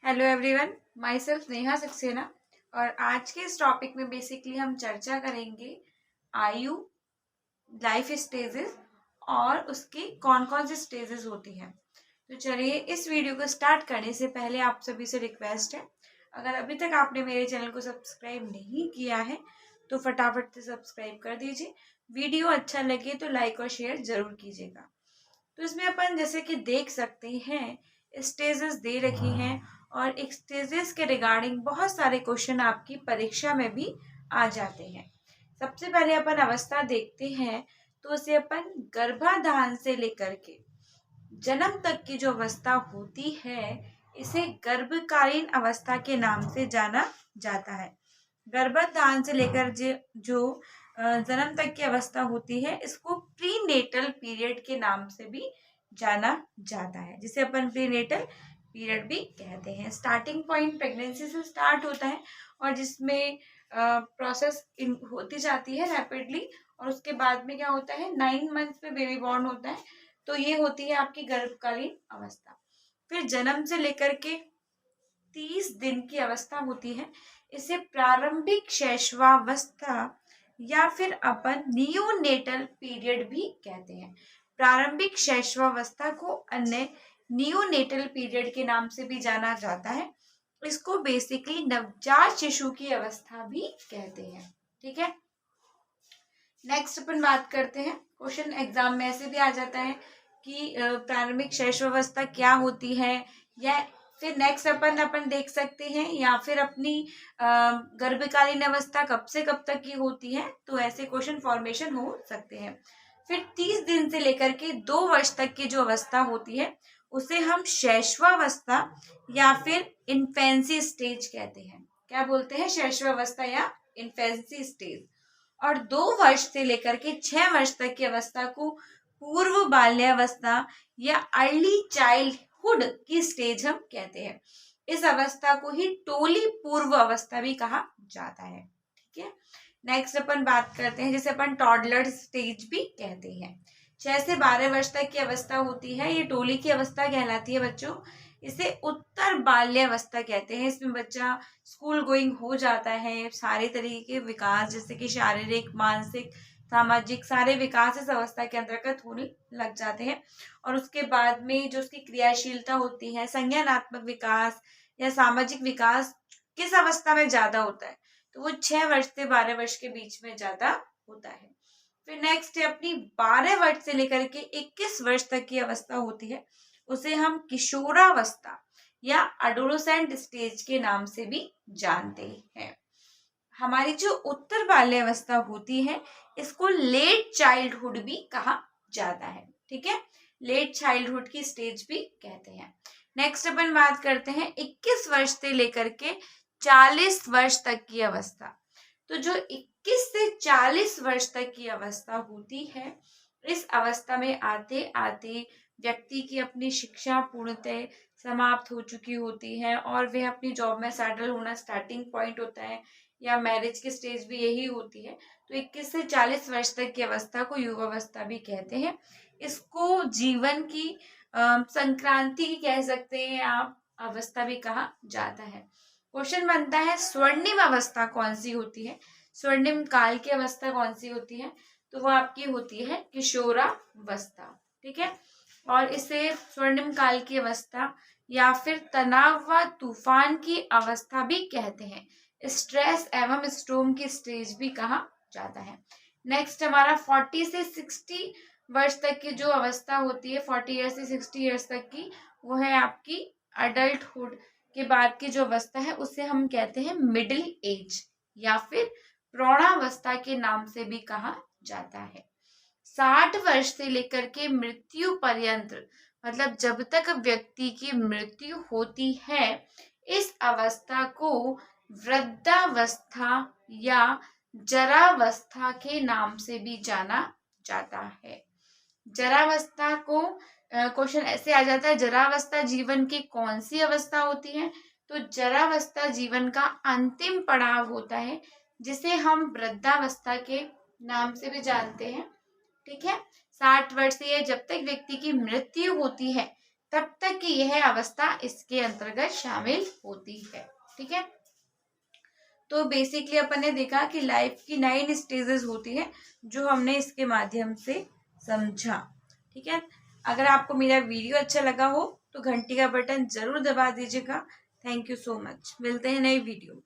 Hello everyone, my self Neha Saxena. और आज के इस टॉपिक में बेसिकली हम चर्चा करेंगे आयु, लाइफ स्टेजेस और उसकी कौन कौन सी स्टेजेस होती हैं। तो चलिए इस वीडियो को स्टार्ट करने से पहले आप सभी से रिक्वेस्ट है, अगर अभी तक आपने मेरे चैनल को सब्सक्राइब नहीं किया है तो फटाफट से सब्सक्राइब कर दीजिए। वीडियो अच्छा लगे तो लाइक और शेयर जरूर कीजिएगा। तो इसमें अपन जैसे कि देख सकते हैं स्टेजेस दे रखी हैं और एक स्टेजेस के रिगार्डिंग बहुत सारे क्वेश्चन आपकी परीक्षा में भी आ जाते हैं। सबसे पहले अपन अवस्था देखते हैं तो उसे अपन गर्भाधान से लेकर के जन्म तक की जो अवस्था होती है इसे गर्भकालीन अवस्था के नाम से जाना जाता है। गर्भाधान से लेकर जो जन्म तक की अवस्था होती है इसको प्रीनेटल पीरियड के नाम से भी जाना जाता है, जिसे अपन प्रीनेटल पीरियड भी कहते हैं। स्टार्टिंग पॉइंट प्रेगनेंसी से स्टार्ट होता है और जिसमें प्रोसेस होती जाती है रैपिडली, और उसके बाद में क्या होता है 9 मंथ्स में बेबी बॉर्न होता है। तो ये होती है आपकी गर्भकालीन अवस्था। फिर जन्म से लेकर के 30 दिन की अवस्था होती है, इसे प्रारंभिक शैशवावस्था या फिर अपन नियोनेटल पीरियड भी कहते हैं। प्रारंभिक शैशवावस्था को अन्य नियोनेटल पीरियड के नाम से भी जाना जाता है। इसको बेसिकली नवजात शिशु की अवस्था भी कहते हैं। ठीक है, नेक्स्ट अपन बात करते हैं। क्वेश्चन एग्जाम में ऐसे भी आ जाता है कि प्रारंभिक शैशवावस्था क्या होती है, या फिर नेक्स्ट अपन देख सकते हैं, या फिर अपनी गर्भकालीन अवस्था कब से कब तक की होती है। तो ऐसे क्वेश्चन फॉर्मेशन हो सकते हैं। फिर 30 दिन से लेकर के 2 वर्ष तक की जो अवस्था होती है उसे हम शैशवावस्था या फिर इन्फेंसी स्टेज कहते हैं। क्या बोलते हैं? शैशवावस्था या इन्फेंसी स्टेज। और 2 वर्ष से लेकर के 6 वर्ष तक की अवस्था को पूर्व बाल्यावस्था या अर्ली चाइल्डहुड की स्टेज हम कहते हैं। इस अवस्था को ही टोली पूर्व अवस्था भी कहा जाता है। ठीक है, नेक्स्ट अपन बात करते हैं जिसे अपन टॉडलर स्टेज भी कहते हैं। 6 से 12 वर्ष तक की अवस्था होती है, ये टोली की अवस्था कहलाती है बच्चों। इसे उत्तर बाल्यावस्था कहते हैं। इसमें बच्चा स्कूल गोइंग हो जाता है, सारे तरीके के विकास जैसे कि शारीरिक, मानसिक, सामाजिक सारे विकास इस अवस्था के अंतर्गत होने लग जाते हैं। और उसके बाद में जो उसकी क्रियाशीलता होती है, संज्ञानात्मक विकास या सामाजिक विकास किस अवस्था में ज्यादा होता है, तो वो 6 वर्ष से 12 वर्ष के बीच में ज्यादा होता है। फिर नेक्स्ट है अपनी 12 वर्ष से लेकर के 21 वर्ष तक की अवस्था होती है, उसे हम किशोरावस्था या एडोलेसेंट स्टेज के नाम से भी जानते हैं। हमारी जो उत्तर बाल्यावस्था होती है इसको लेट चाइल्डहुड भी कहा जाता है। ठीक है, लेट चाइल्डहुड की स्टेज भी कहते हैं। नेक्स्ट अपन बात करते हैं 21 वर्ष से लेकर के 40 वर्ष तक की अवस्था। तो जो 21 से 40 वर्ष तक की अवस्था होती है, इस अवस्था में आते आते व्यक्ति की अपनी शिक्षा पूर्णतः समाप्त हो चुकी होती है और वह अपनी जॉब में सेटल होना स्टार्टिंग पॉइंट होता है, या मैरिज की स्टेज भी यही होती है। तो 21 से 40 वर्ष तक की अवस्था को युवावस्था भी कहते हैं। इसको जीवन की संक्रांति कह सकते हैं आप, अवस्था भी कहा जाता है। क्वेश्चन बनता है स्वर्णिम अवस्था कौन सी होती है, स्वर्णिम काल की अवस्था कौन सी होती है, तो वो आपकी होती है किशोरावस्था। ठीक है, और इसे स्वर्णिम काल की अवस्था या फिर तनाव व तूफान की अवस्था भी कहते हैं। स्ट्रेस एवं स्टॉर्म की स्टेज भी कहा जाता है। नेक्स्ट हमारा 40 से 60 वर्ष तक की जो अवस्था होती है, 40 ईयर्स से 60 ईयर्स तक की, वो है आपकी अडल्टहुड के बाद की जो अवस्था है उसे हम कहते हैं मिडिल एज या फिर प्रौढ़ावस्था के नाम से भी कहा जाता है। 60 वर्ष से लेकर के मृत्यु पर्यंत, मतलब जब तक व्यक्ति की मृत्यु होती है, इस अवस्था को वृद्धावस्था या जरावस्था के नाम से भी जाना जाता है। जरावस्था को क्वेश्चन ऐसे आ जाता है, जरावस्था जीवन की कौन सी अवस्था होती है, तो जरावस्था जीवन का अंतिम पड़ाव होता है, जिसे हम वृद्धावस्था के नाम से भी जानते हैं। ठीक है, 60 वर्ष से जब तक व्यक्ति की मृत्यु होती है तब तक की यह अवस्था इसके अंतर्गत शामिल होती है। ठीक है, तो बेसिकली अपन ने देखा कि लाइफ की 9 स्टेजेस होती है जो हमने इसके माध्यम से समझा। ठीक है, अगर आपको मेरा वीडियो अच्छा लगा हो तो घंटी का बटन जरूर दबा दीजिएगा। थैंक यू सो मच, मिलते हैं नई वीडियो में।